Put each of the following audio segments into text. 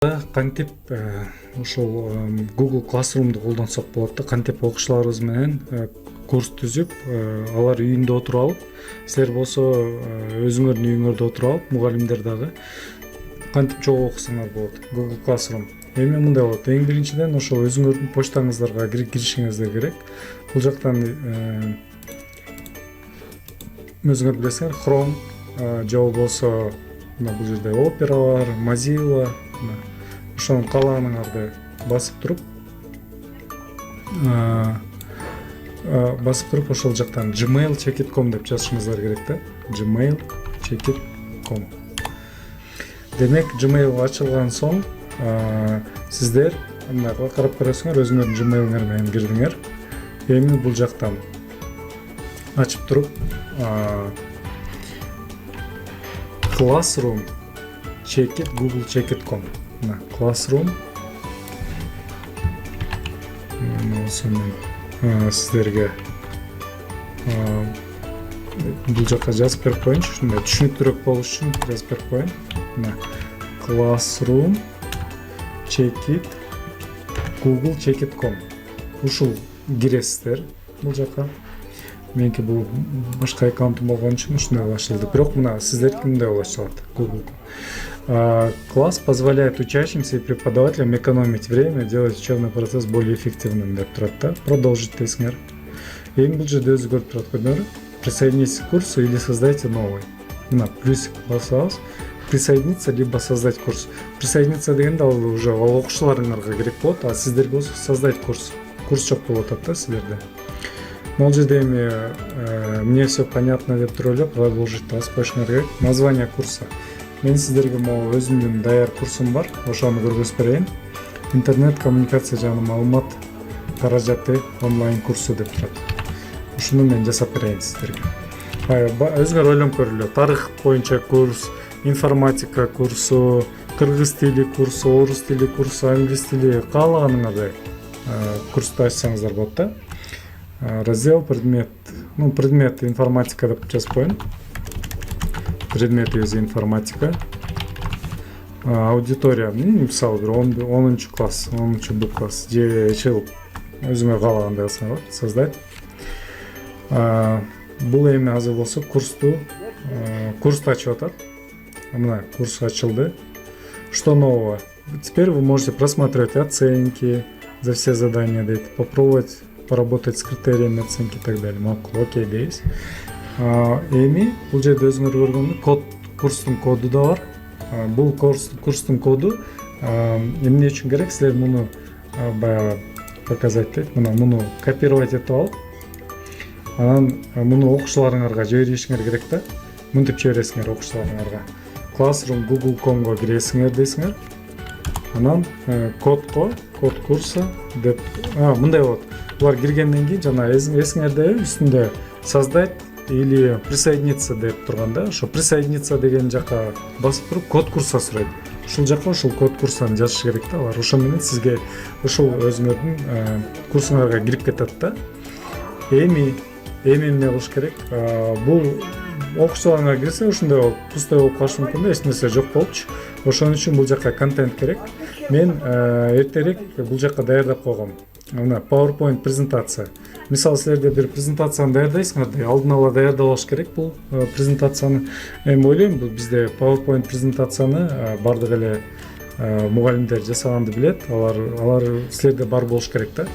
Кантип ушул Google Classroom'ду колдонсок болот да, кантип окуучуларыбыз менен курс түзүп, алар үйүндө отуруп алып, силер болсо өзүңөрдүн үйүңөрдө отуруп алып, мугалимдер дагы кантип чогуу окусаңар болот. Google Classroom. Эми мындай болот. Эң биринчиден ошол өзүңөрдүн почтаңыздарга киришиңиздер керек. Бул жактан өзүңөр билесиңер, Chrome же болбосо мына бул жерде Opera бар, Mozilla, ошонун каалаганыңарды басып туруп ошол жактан gmail.com деп жазышыңыздар керек да. gmail.com. Демек, Gmail ачылган соң сиздер мына карап көрөсүңөр, өзүңөрдүн Gmail'ыңар менен кирдиңер. Эми бул жактан ачып туруп Classroom google.com. Classroom сиздерге бул жакка жазып берип коеюнчу, ушундай түшүнүктүүрөөк болуш үчүн жазып берип коеюн. Classroom google.com. Ушул киресиздер бул жакка. Меники бул башка аккаунтум болгон үчүн ушундай ачылды. Бирок мына сиздердикинде ачылат Google. Класс позволяет учащимся и преподавателям экономить время, делать учебный процесс более эффективным деп турат да. Продолжить дейсиңер. Эми бул жерде өзү көрүп турат көрдүңөрбү? Присоединитесь к курсу или создайте новый. Мына плюсик басабыз. Присоединиться либо создать курс. Присоединиться дегенде ал уже окуучуларыңарга керек болот, а сиздерге болсо создать курс. Курс жок болуп атат да силерде. Могу же мне все понятно деп туруп эле продолжить басып коюшуңар керек. Название курса. Мен сиздерге могу өзүмдүн даяр курсум бар, ошону көргөзүп берейин. Интернет коммуникация жана маалымат каражаты онлайн курсу деп турат. Ушуну мен жасап берейин сиздерге. Өзүңөр ойлонуп көрүлү. Тарых боюнча курс, информатика курсу, кыргыз тили курсу, орус тили курсу, англис тили, каалаганыңардай курсту ачсаңыздар болот да. Раздел предмет, предмет информатика деп жазып коеюн. Предмет из информатика. Аудитория, мисалы бир 10 класс, 10 Б класс же жыл өзүңөр каалагандай кылсаңар болот. Создать. Бул эми азыр болсо курсту ачып атат. Мына курс ачылды. Что нового? Теперь вы можете просматривать оценки за все задания, попробовать поработать с критериями оценки и так далее. Окей дейбиз. Эми бул жерде өзүңөр көргөндөй курстун коду да бар. Бул курстун коду эмне үчүн керек? Силер муну баягы показать дейт. Муну копировать этип алып, анан муну окуучуларыңарга жиберишиңер керек да. Мынтип жибересиңер окуучуларыңарга. Classroom google.com-го киресиңер дейсиңер. Анан код курса деп мындай болот. Булар киргенден кийин жана эсиңерде үстүндө создать или присоединиться деп турганда, ошо присоединиться деген жакка басып туруп код курса сурайт. Ушул жакка ушул код курсаны жазыш керек да. Алар ошо менен сизге ушул өзүңөрдүн курсуңарга кирип кетет да. Эми эмне кылыш керек? Бул окуучуларга кирсе ушундай болуп, пустой болуп калышы мүмкүн да, эч нерсе жок болупчу. Ошон үчүн бул жакка контент керек. Мен эртерээк бул жакка даярдап койгом. Мына PowerPoint презентация. Мисалы силерде бир презентацияны даярдайсыңар, алдын ала даярдап алыш керек бул презентацияны. Эми ойлойм, бул бизде PowerPoint презентацияны бардык эле мугалимдер жасаганды билет. Алар силерде бар болуш керек да.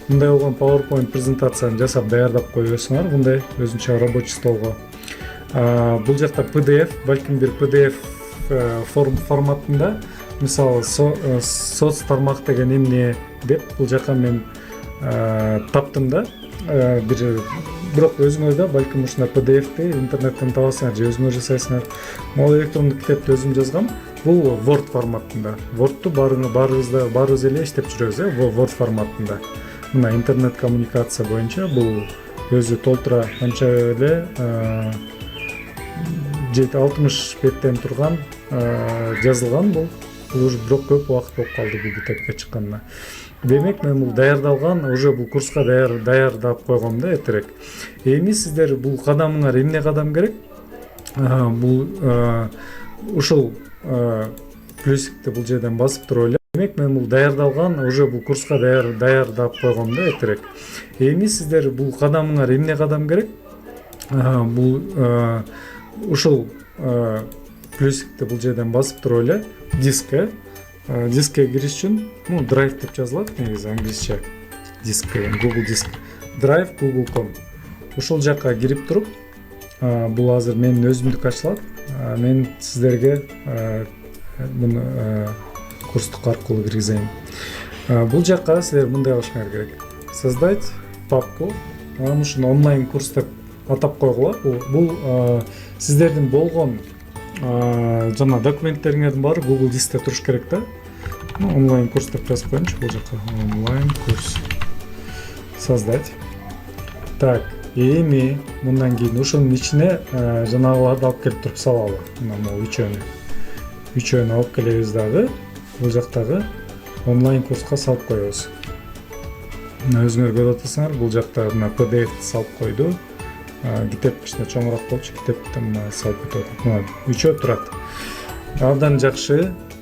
Мындай болгон PowerPoint презентацияны жасап даярдап коесуңар, мындай өзүнчө рабочий столго. Бул жакта PDF, балким бир PDF форматында, мисалы соц тармак деген эмне деп бул жака мен таптым да. Бирок өзүңөр да балким ушундай PDF-ти интернеттен табасыңар же өзүңөр жасайсыңар. Могу электрондук китепти өзүм жазгам. Бул Word форматында. Word'ту баарыбыз эле иштеп жүрөбүз, Word форматында. Мына интернет коммуникация боюнча бул өзү толтура канча эле 60 беттен турган жазылган бул уже бирок көп убакыт болуп калды бул китепке чыкканына. Демек мен бул даярдалган, уже бул курска даярдап койгом да эртерээк. Эми сиздер бул кадамыңар эмне кадам керек? Бул ушул плюсикти бул жерден басып туруп эле. Демек мен бул даярдалган, уже бул курска даярдап койгом да эртерээк. Эми сиздер бул кадамыңар эмне кадам керек? Бул ушул плюсикти бул жерден басып туруп эле дискке кириш үчүн, драйв деп жазылат негизи англисче. Диск деген Google диск. Drive Google.com. Ушул жакка кирип туруп, бул азыр менин өзүмдүк ачылат. Мен сиздерге муну курстук аркылуу киргизейм. Бул жакка силер мындай кылышыңар керек. Создать папку. Анан ушуну онлайн курс деп атап койгула. Бул сиздердин болгон жана документтериңердин баары Google дискте туруш керек да. Онлайн курс деп жазып коеюнчу бул жакка. Онлайн курс. Создать. Так, эми мындан кийин ушунун ичине жанагыларды алып келип туруп салалы. Мына могу үчөөнү алып келебиз дагы. Бул жактагы онлайн курска салып коебуз. Мына өзүңөр көрүп атасыңар, бул жакта мына PDF салып койду. Китеп кичине чоңураак болчу, китепти мына салып кетип атат. Мына үчөө турат. Абдан жакшы.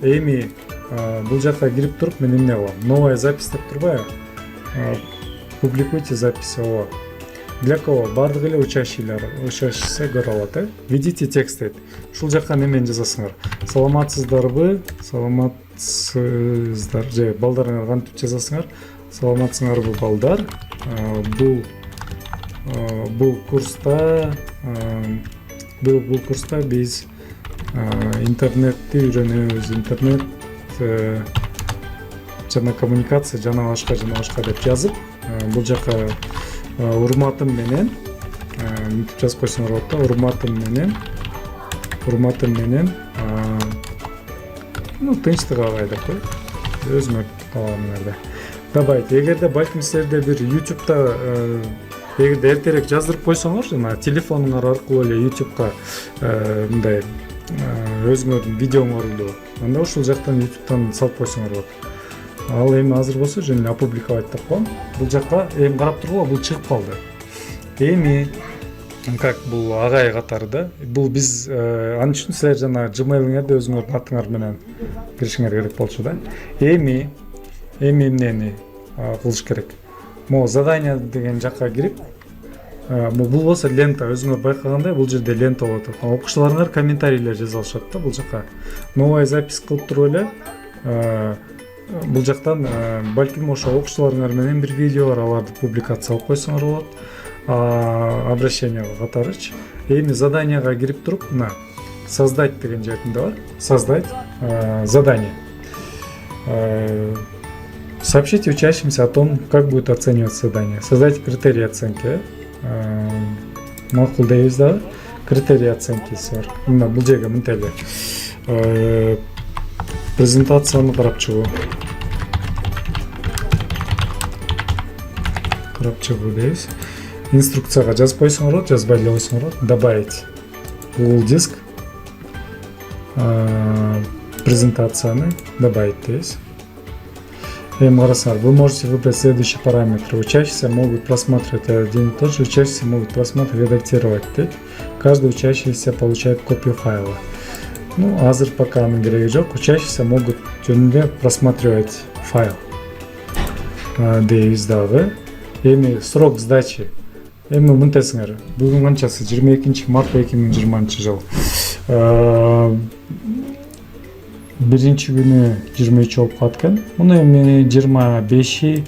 Эми бул жакка кирип туруп мен эмне кылам? Новая запись деп турбайбы? Публикуйте записи. Для кого? Бардык эле учащийся көрө алат. Введите текст дейт. Ушул жакка немени жазасыңар? Саламатсыздарбы? Саламатсыздар. Же балдарыңар кантип жазасыңар? Саламатсыңарбы балдар? Бул курста биз интернетти үйрөнөбүз. Интернет жана коммуникация жана башка деп жазып, бул жака урматым менен мынтип жазып койсоңор болот да. Урматым менен тынчтык агай деп кой. Өзүңөр каалаганыңарда. Добавить. Эгерде балким силерде бир YouTube'да эгерде эртерээк жаздырып койсоңор, жана телефонуңар аркылуу эле YouTube'га мындай өзүңөрдүн видеоңорду, анда ушул жактан YouTube'дан салып койсоңор болот. Ал эми азыр болсо жөн опубликовать деп коем. Бул жакка эми карап тургула, бул чыгып калды. Эми как бул агай катары да. Бул биз ан үчүн силер жана Gmail'иңерде өзүңөрдүн атыңар менен киришиңер керек болчу да. Эми эмнени кылыш керек? Мо задание деген жакка кирип, бул болсо лента, өзүңөр байкагандай бул жерде лента болот. Окуучуларыңар комментарийлер жаза алышат да бул жакка. Новая запись кылып туруп эле бул жактан балким ошо окуучуларыңар менен бир видео бар, аларды публикациялап койсоңор болот. Обращенияга катарычы. Эми заданияга кирип туруп, мына создать деген жеринде бар. Создать задание. Сообщите учащимся о том, как будет оцениваться задание. Создайте критерии оценки. Макул дейбиз дагы. Критерии оценкиси бар. Мына бул жерге мынтип эле презентацияны карап чыгуу. Дейбиз. Инструкцияга жазып койсоңор болот, жазбай эле койсоңор болот. Добавить Google диск. Презентацияны добавить дейбиз. Вы можете выбрать следующие параметры. Учащиеся могут просматривать один и тот же, учащиеся могут просматривать и редактировать. Каждый учащийся получает копию файла. Азыр пока анын кереги жок. Учащиеся могут жөнүндө просматривать файл. Дейбиз дагы. Эми срок сдачи. Эми мынтесиңер. Бүгүн канчасы? 22 март 2020 жыл. Биринчи күнү 23 болуп калат. Муну эми 25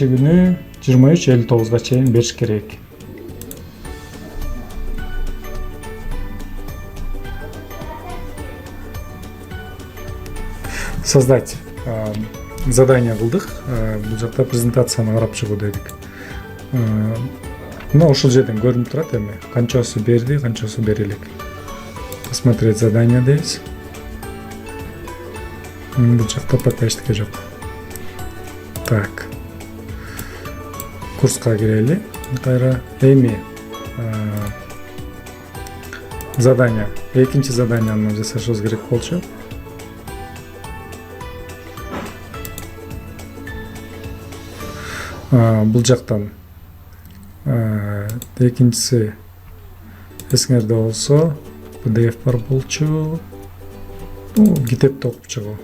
күнү 23:59 чейин бериш керек. Создать задание кылдык. Бул жакта презентацияны карап чыгуу дедик. Мына ушул жерден көрүнүп турат эми канчасы берди, канчасы бере элек. Посмотреть задание дейбиз. Бул жакта пока эчтеке жок. Так. Курска кирели. Кайра эми задание. Экинчи заданияны жасашыбыз керек болчу. Бул жактан экинчиси эсиңерде болсо PDF бар болчу. бул китепти окуп чыгуу.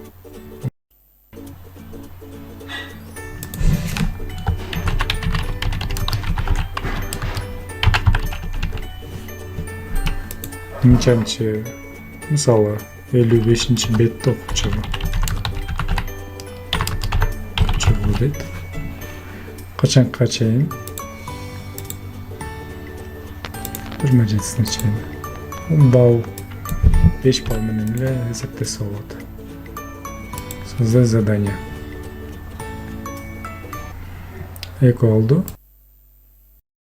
Нечанчы, мисалы 55 бетти окуп чыгуу. Чыгуу дейт. Качанга чейин? 27-сине чейин. 10 балл, 5 балл менен эле эсептесе болот. Создай задание. Эки болду.